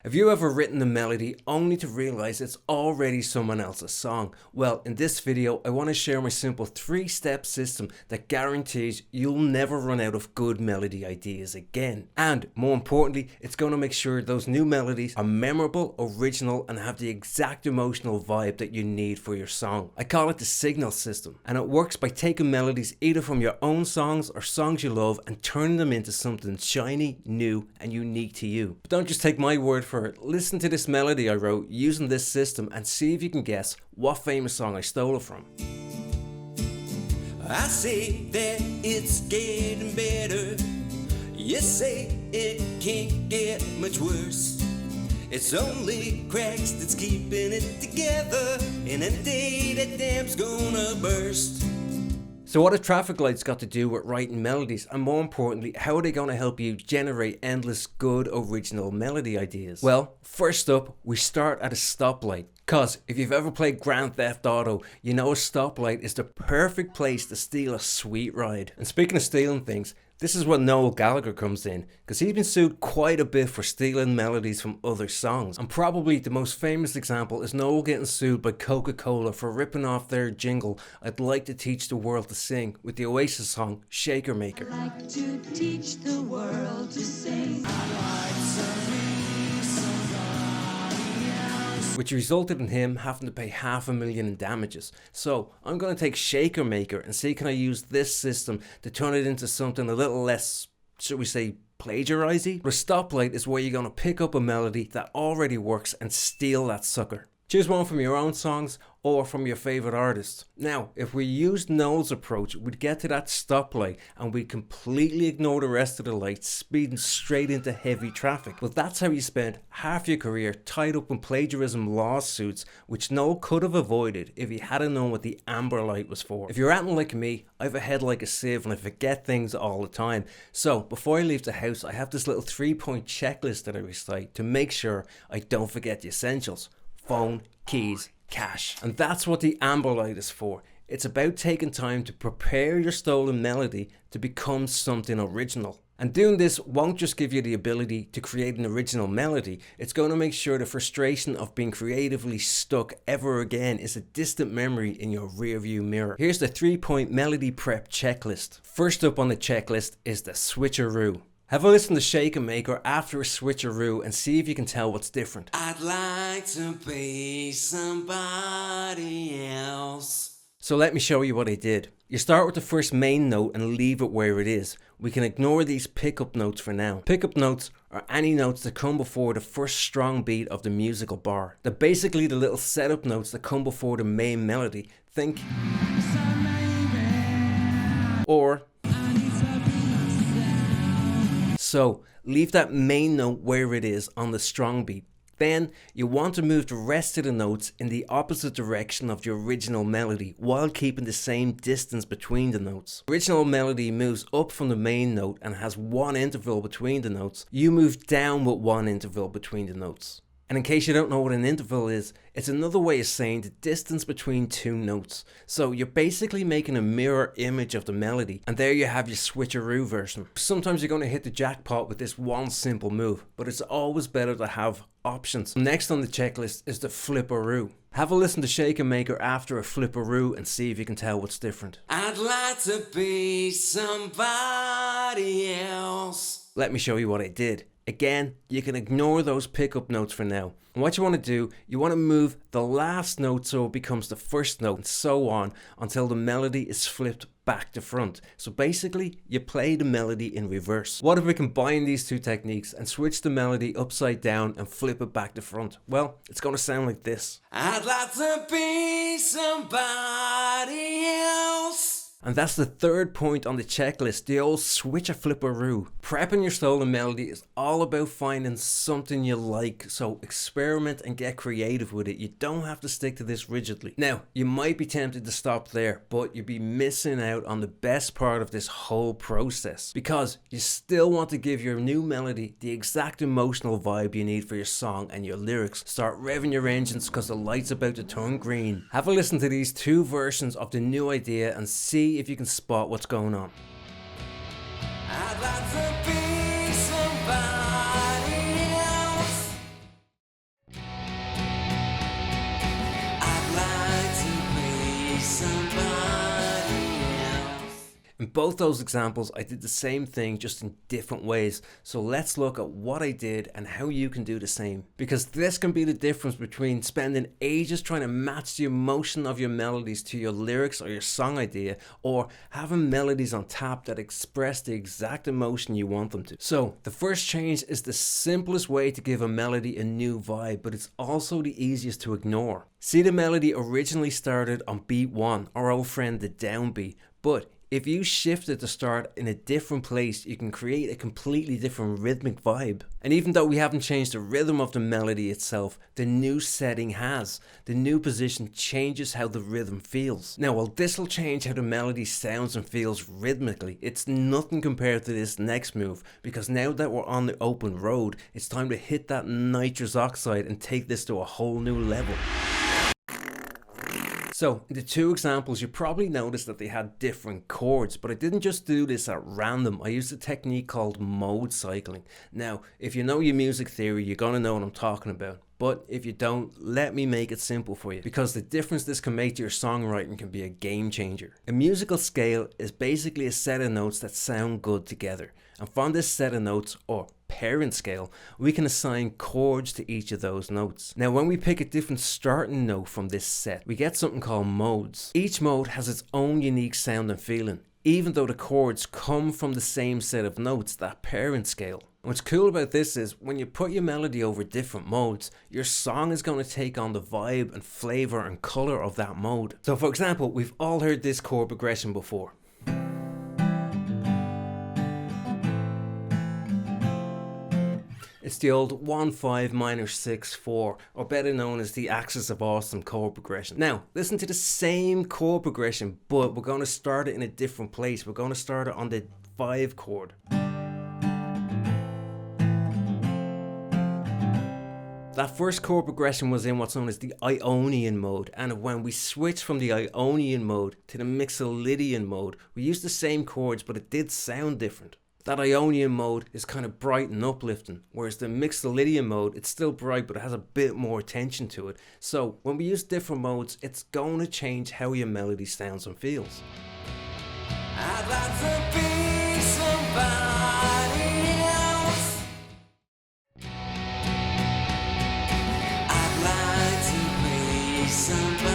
Have you ever written a melody only to realize it's already someone else's song? Well, in this video, I want to share my simple 3-step system that guarantees you'll never run out of good melody ideas again. And more importantly, it's going to make sure those new melodies are memorable, original, and have the exact emotional vibe that you need for your song. I call it the signal system, and it works by taking melodies either from your own songs or songs you love and turning them into something shiny, new, and unique to you. But don't just take my word for it. Listen to this melody I wrote using this system and see if you can guess what famous song I stole it from. I say that it's getting better. You say it can't get much worse. It's only cracks that's keeping it together, and a day that dam's gonna burst. So what have traffic lights got to do with writing melodies, and more importantly, how are they going to help you generate endless good original melody ideas? Well, first up, we start at a stoplight. Cause if you've ever played Grand Theft Auto, you know a stoplight is the perfect place to steal a sweet ride. And speaking of stealing things, this is where Noel Gallagher comes in, because he's been sued quite a bit for stealing melodies from other songs. And probably the most famous example is Noel getting sued by Coca-Cola for ripping off their jingle, "I'd like to teach the world to sing," with the Oasis song, Shaker Maker. I'd like to teach the world to sing. Which resulted in him having to pay $500,000 in damages. So I'm going to take Shaker Maker and see can I use this system to turn it into something a little less, should we say, plagiarisy? A stoplight is where you're going to pick up a melody that already works and steal that sucker. Choose one from your own songs or from your favourite artist. Now, if we used Noel's approach, we'd get to that stoplight and we'd completely ignore the rest of the lights, speeding straight into heavy traffic. But that's how you spent half your career tied up in plagiarism lawsuits, which Noel could have avoided if he hadn't known what the amber light was for. If you're acting like me, I have a head like a sieve and I forget things all the time. So before I leave the house, I have this little 3-point checklist that I recite to make sure I don't forget the essentials: phone, keys, cash. And that's what the amber light is for. It's about taking time to prepare your stolen melody to become something original. And doing this won't just give you the ability to create an original melody, it's going to make sure the frustration of being creatively stuck ever again is a distant memory in your rearview mirror. Here's the 3-point melody prep checklist. First up on the checklist is the switcheroo. Have a listen to Shaker Maker after a switcheroo and see if you can tell what's different. I'd like to be somebody else. So let me show you what I did. You start with the first main note and leave it where it is. We can ignore these pickup notes for now. Pickup notes are any notes that come before the first strong beat of the musical bar. They're basically the little setup notes that come before the main melody. Think. Or. So leave that main note where it is on the strong beat. Then you want to move the rest of the notes in the opposite direction of the original melody while keeping the same distance between the notes. The original melody moves up from the main note and has one interval between the notes. You move down with one interval between the notes. And in case you don't know what an interval is, it's another way of saying the distance between two notes. So you're basically making a mirror image of the melody, and there you have your switcheroo version. Sometimes you're going to hit the jackpot with this one simple move, but it's always better to have options. Next on the checklist is the flipperoo. Have a listen to Shaker Maker after a flipperoo and see if you can tell what's different. I'd like to be somebody else. Let me show you what I did. Again, you can ignore those pickup notes for now. And what you want to do, you want to move the last note so it becomes the first note and so on until the melody is flipped back to front. So basically, you play the melody in reverse. What if we combine these two techniques and switch the melody upside down and flip it back to front? Well, it's going to sound like this. I'd like to be somebody else. And that's the 3rd point on the checklist, the old switcher flipperoo. Prepping your stolen melody is all about finding something you like, so experiment and get creative with it. You don't have to stick to this rigidly. Now, you might be tempted to stop there, but you'd be missing out on the best part of this whole process, because you still want to give your new melody the exact emotional vibe you need for your song and your lyrics. Start revving your engines because the light's about to turn green. Have a listen to these 2 versions of the new idea and see if you can spot what's going on. I'd like to be somebody else. both those examples, I did the same thing, just in different ways. So let's look at what I did and how you can do the same. Because this can be the difference between spending ages trying to match the emotion of your melodies to your lyrics or your song idea, or having melodies on tap that express the exact emotion you want them to. So the first change is the simplest way to give a melody a new vibe, but it's also the easiest to ignore. See, the melody originally started on beat 1, our old friend the downbeat, but if you shift it to start in a different place, you can create a completely different rhythmic vibe. And even though we haven't changed the rhythm of the melody itself, the new setting has. The new position changes how the rhythm feels. Now, while this will change how the melody sounds and feels rhythmically, it's nothing compared to this next move, because now that we're on the open road, it's time to hit that nitrous oxide and take this to a whole new level. So, in the two examples, you probably noticed that they had different chords, but I didn't just do this at random. I used a technique called mode cycling. Now, if you know your music theory, you're going to know what I'm talking about. But if you don't, let me make it simple for you, because the difference this can make to your songwriting can be a game changer. A musical scale is basically a set of notes that sound good together. And from this set of notes, or parent scale, we can assign chords to each of those notes. Now, when we pick a different starting note from this set, we get something called modes. Each mode has its own unique sound and feeling, even though the chords come from the same set of notes, that parent scale. What's cool about this is when you put your melody over different modes, your song is going to take on the vibe and flavor and color of that mode. So for example, we've all heard this chord progression before. It's the old 1-5 minor 6-4, or better known as the Axis of Awesome chord progression. Now, listen to the same chord progression, but we're going to start it in a different place. We're going to start it on the 5 chord. That first chord progression was in what's known as the Ionian mode, and when we switched from the Ionian mode to the Mixolydian mode, we used the same chords, but it did sound different. That Ionian mode is kind of bright and uplifting, whereas the Mixolydian mode, it's still bright, but it has a bit more tension to it. So when we use different modes, it's going to change how your melody sounds and feels. I'd like to be somebody else. I'd like to be somebody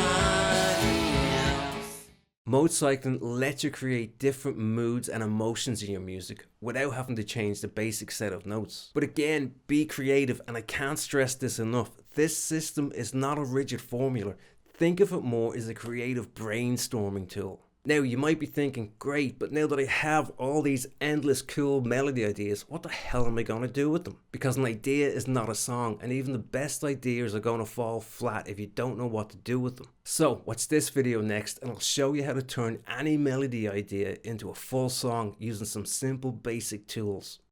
else. Mode cycling lets you create different moods and emotions in your music without having to change the basic set of notes. But again, be creative, and I can't stress this enough. This system is not a rigid formula. Think of it more as a creative brainstorming tool. Now, you might be thinking, great, but now that I have all these endless cool melody ideas, what the hell am I going to do with them? Because an idea is not a song, and even the best ideas are going to fall flat if you don't know what to do with them. So, watch this video next, and I'll show you how to turn any melody idea into a full song using some simple basic tools.